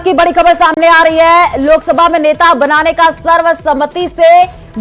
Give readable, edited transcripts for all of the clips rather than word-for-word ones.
की बड़ी खबर सामने आ रही है। लोकसभा में नेता बनाने का सर्वसम्मति से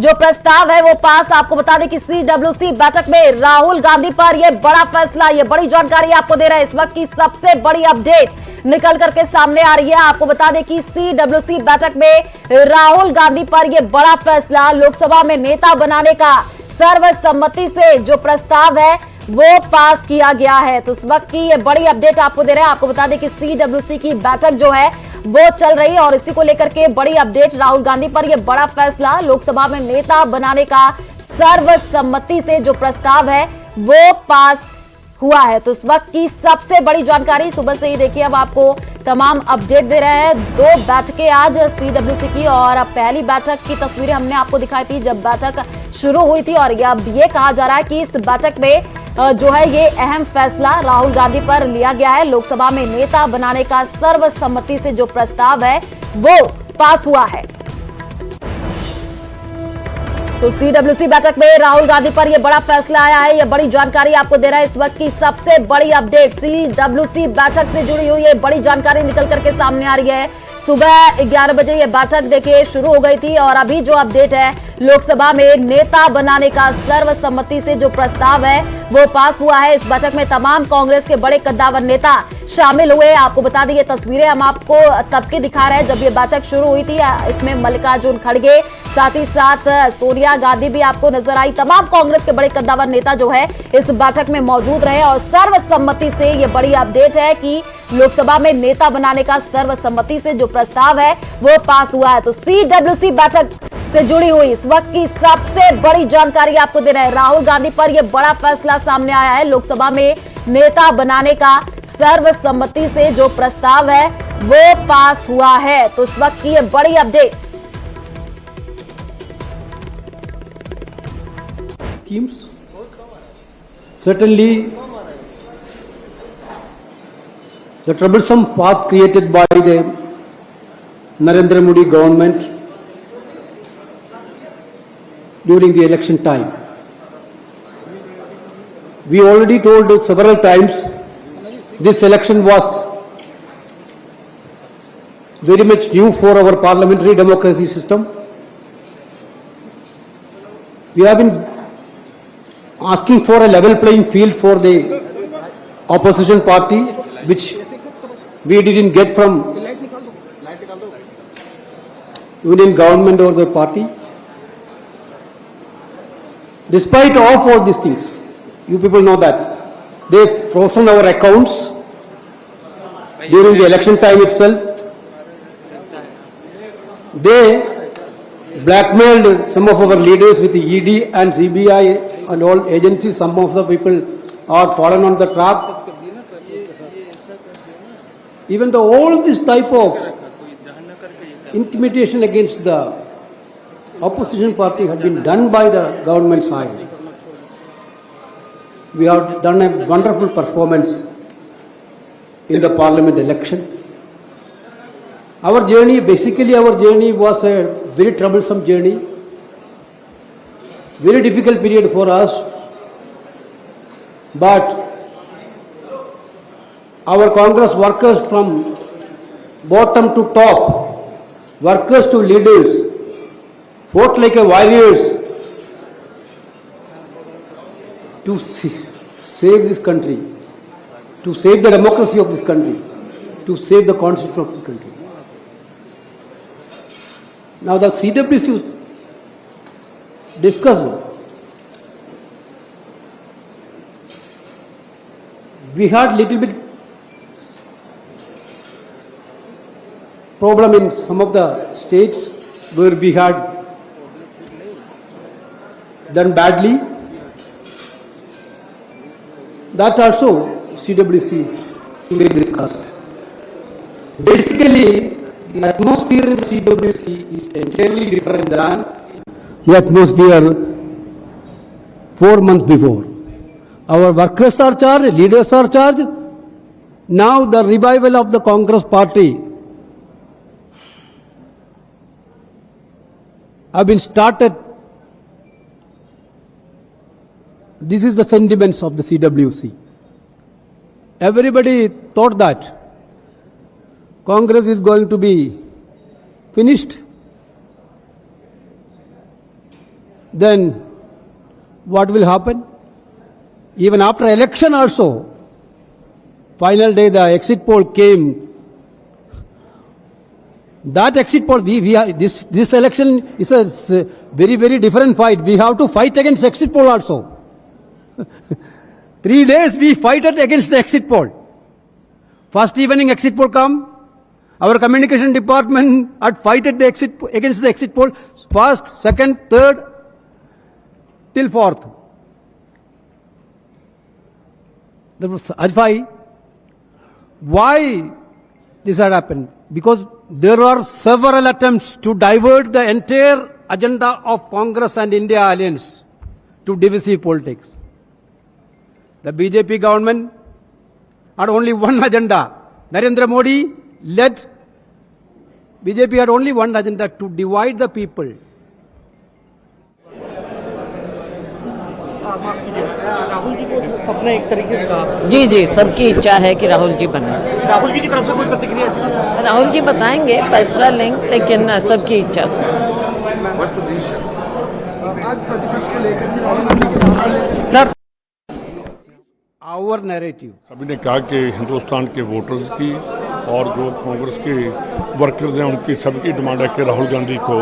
जो प्रस्ताव है वो पास। आपको बता दें कि सीडब्ल्यूसी बैठक में राहुल गांधी पर यह बड़ा फैसला, यह बड़ी जानकारी आपको दे रहा है। इस वक्त की सबसे बड़ी अपडेट निकल करके सामने आ रही है। आपको बता दें कि सीडब्ल्यूसी बैठक में राहुल गांधी पर यह बड़ा फैसला, लोकसभा में नेता बनाने का सर्वसम्मति से जो प्रस्ताव है वो पास किया गया है। तो इस वक्त की ये बड़ी अपडेट आपको दे रहे हैं। आपको बता दें कि सीडब्ल्यूसी की बैठक जो है वो चल रही है और इसी को लेकर के बड़ी अपडेट, राहुल गांधी पर यह बड़ा फैसला, लोकसभा में नेता बनाने का सर्वसम्मति से जो प्रस्ताव है वो पास हुआ है। तो इस वक्त की सबसे बड़ी जानकारी सुबह से ही देखिए, अब आपको तमाम अपडेट दे रहे हैं। 2 बैठकें आज सीडब्ल्यूसी की और अब पहली बैठक की तस्वीरें हमने आपको दिखाई थी जब बैठक शुरू हुई थी और अब ये कहा जा रहा है कि इस बैठक में जो है ये अहम फैसला राहुल गांधी पर लिया गया है। लोकसभा में नेता बनाने का सर्वसम्मति से जो प्रस्ताव है वो पास हुआ है। तो सीडब्ल्यूसी बैठक में राहुल गांधी पर यह बड़ा फैसला आया है, यह बड़ी जानकारी आपको दे रहा है। इस वक्त की सबसे बड़ी अपडेट सीडब्ल्यूसी बैठक से जुड़ी हुई ये बड़ी जानकारी निकल करके सामने आ रही है। सुबह 11 बजे यह बैठक देखिए शुरू हो गई थी और अभी जो अपडेट है, लोकसभा में नेता बनाने का सर्वसम्मति से जो प्रस्ताव है वो पास हुआ है। इस बैठक में तमाम कांग्रेस के बड़े कद्दावर नेता शामिल हुए। आपको बता दें ये तस्वीरें हम आपको तब की दिखा रहे हैं जब ये बैठक शुरू हुई थी। इसमें मल्लिकार्जुन खड़गे, साथ ही साथ सोनिया गांधी भी आपको नजर आई। तमाम कांग्रेस के बड़े कद्दावर नेता जो है इस बैठक में मौजूद रहे और सर्वसम्मति से ये बड़ी अपडेट है कि लोकसभा में नेता बनाने का सर्वसम्मति से जो प्रस्ताव है वो पास हुआ है। तो सीडब्ल्यूसी बैठक से जुड़ी हुई इस वक्त की सबसे बड़ी जानकारी आपको दे रहे हैं। राहुल गांधी पर यह बड़ा फैसला सामने आया है। लोकसभा में नेता बनाने का सर्वसम्मति से जो प्रस्ताव है वो पास हुआ है। तो इस वक्त की यह बड़ी update. Certainly, the troublesome path created by the Narendra Modi government during the election time. We already told several times this election was very much new for our parliamentary democracy system. We have been asking for a level playing field for the opposition party, which we didn't get from union government or the party. Despite of all these things, you people know that they frozen our accounts during the election time itself. They blackmailed some of our leaders with the ED and CBI and all agencies. Some of the people are fallen on the trap. Even though all this type of intimidation against the opposition party had been done by the government side, we have done a wonderful performance in the parliament election. Our journey was a very troublesome journey, very difficult period for us, but our Congress workers from bottom to top, workers to leaders, fought like a warriors to save this country, to save the democracy of this country, to save the constitution of this country. Now the CWC discussed, we had little bit problem in some of the states where we had done badly. That also CWC today discussed. Basically, the atmosphere in the CWC is entirely different than the atmosphere 4 months before. Our workers are charged, leaders are charged. Now the revival of the Congress party have been started. This is the sentiments of the CWC. Everybody thought that Congress is going to be finished, then what will happen? Even after election also, final day the exit poll came. That exit poll, this election is a very, very different fight. We have to fight against exit poll also. 3 days we fighted against the exit poll. First evening exit poll come. Our communication department had fighted against the exit poll. First, second, third, till fourth. That was why this had happened? Because there are several attempts to divert the entire agenda of Congress and India alliance to divisive politics. The BJP government had only one agenda. Narendra Modi led BJP had only one agenda, to divide the people. Rahul ji को सपना एक तरीके से कहा। जी जी, सबकी इच्छा है कि राहुल जी बने। राहुल जी की तरफ से कोई प्रतिक्रिया इसमें? राहुल जी बताएंगे, फैसला लेंगे, लेकिन सबकी इच्छा। आज प्रतिपक्ष को लेकर सर, Our narrative. सभी ने कहा कि हिंदुस्तान के वोटर्स की और जो कांग्रेस के वर्कर्स हैं उनकी सबकी डिमांड है कि राहुल गांधी को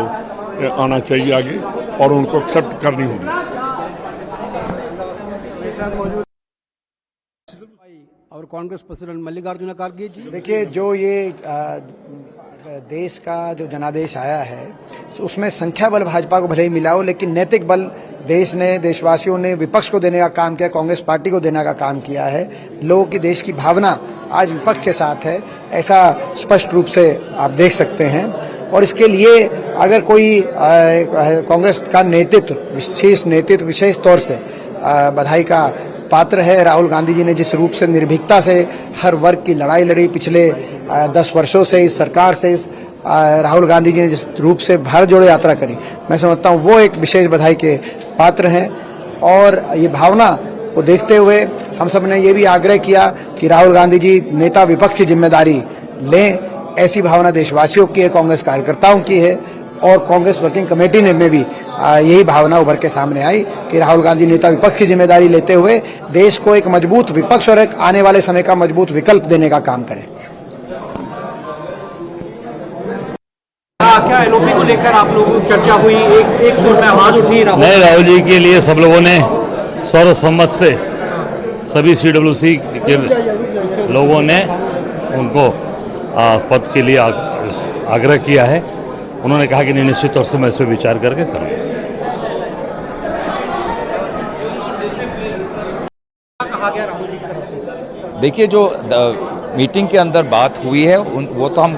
आना चाहिए आगे और उनको एक्सेप्ट करनी होगी। और कांग्रेस प्रेसिडेंट मल्लिकार्जुन खड़गे जी, देखिए, जो ये देश का जो जनादेश आया है उसमें संख्या बल भाजपा को भले ही मिला हो, लेकिन नैतिक बल देश ने, देशवासियों ने विपक्ष को देने का काम किया, कांग्रेस पार्टी को देने का काम किया है। लोगों की, देश की भावना आज विपक्ष के साथ है, ऐसा स्पष्ट रूप से आप देख सकते हैं। और इसके लिए अगर कोई कांग्रेस का नेतृत्व, विशेष नेतृत्व विशेष तौर से बधाई का पात्र है। राहुल गांधी जी ने जिस रूप से निर्भीकता से हर वर्ग की लड़ाई लड़ी पिछले 10 वर्षों से इस सरकार से, राहुल गांधी जी ने जिस रूप से भारत जोड़ो यात्रा करी, मैं समझता हूँ वो एक विशेष बधाई के पात्र हैं। और ये भावना को देखते हुए हम सब ने ये भी आग्रह किया कि राहुल गांधी जी नेता विपक्ष की जिम्मेदारी लें। ऐसी भावना देशवासियों की है, कांग्रेस कार्यकर्ताओं की है, और कांग्रेस वर्किंग कमेटी ने में भी यही भावना उभर के सामने आई कि राहुल गांधी नेता विपक्ष की जिम्मेदारी लेते हुए देश को एक मजबूत विपक्ष और एक आने वाले समय का मजबूत विकल्प देने का काम करें। क्या एलओपी को लेकर आप लोगों की चर्चा हुई? एक सुर में आवाज उठी नहीं, राहुल जी के लिए सब लोगों ने सर्वसम्मत से सभी CWC के लोगों ने उनको पद के लिए आग्रह किया है। उन्होंने कहा कि निश्चित तौर से मैं इस पर विचार करके करूँगा। कहा गया राहुल जी की तरफ से? देखिए, जो मीटिंग के अंदर बात हुई है वो तो हम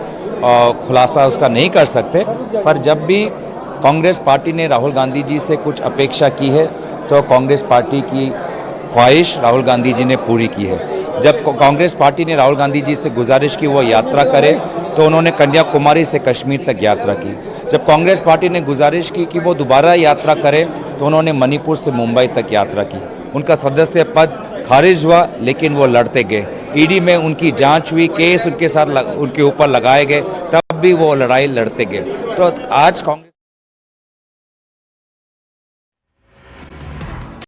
खुलासा उसका नहीं कर सकते, पर जब भी कांग्रेस पार्टी ने राहुल गांधी जी से कुछ अपेक्षा की है तो कांग्रेस पार्टी की ख्वाहिश राहुल गांधी जी ने पूरी की है। जब कांग्रेस पार्टी ने राहुल गांधी जी से गुजारिश की वो यात्रा करे तो उन्होंने कन्याकुमारी से कश्मीर तक यात्रा की। जब कांग्रेस पार्टी ने गुजारिश की कि वो दोबारा यात्रा करे तो उन्होंने मणिपुर से मुंबई तक यात्रा की। उनका सदस्य पद खारिज हुआ, लेकिन वो लड़ते गए। ईडी में उनकी जांच हुई, केस उनके ऊपर लगाए गए, तब भी वो लड़ाई लड़ते गए। तो आज कांग्रेस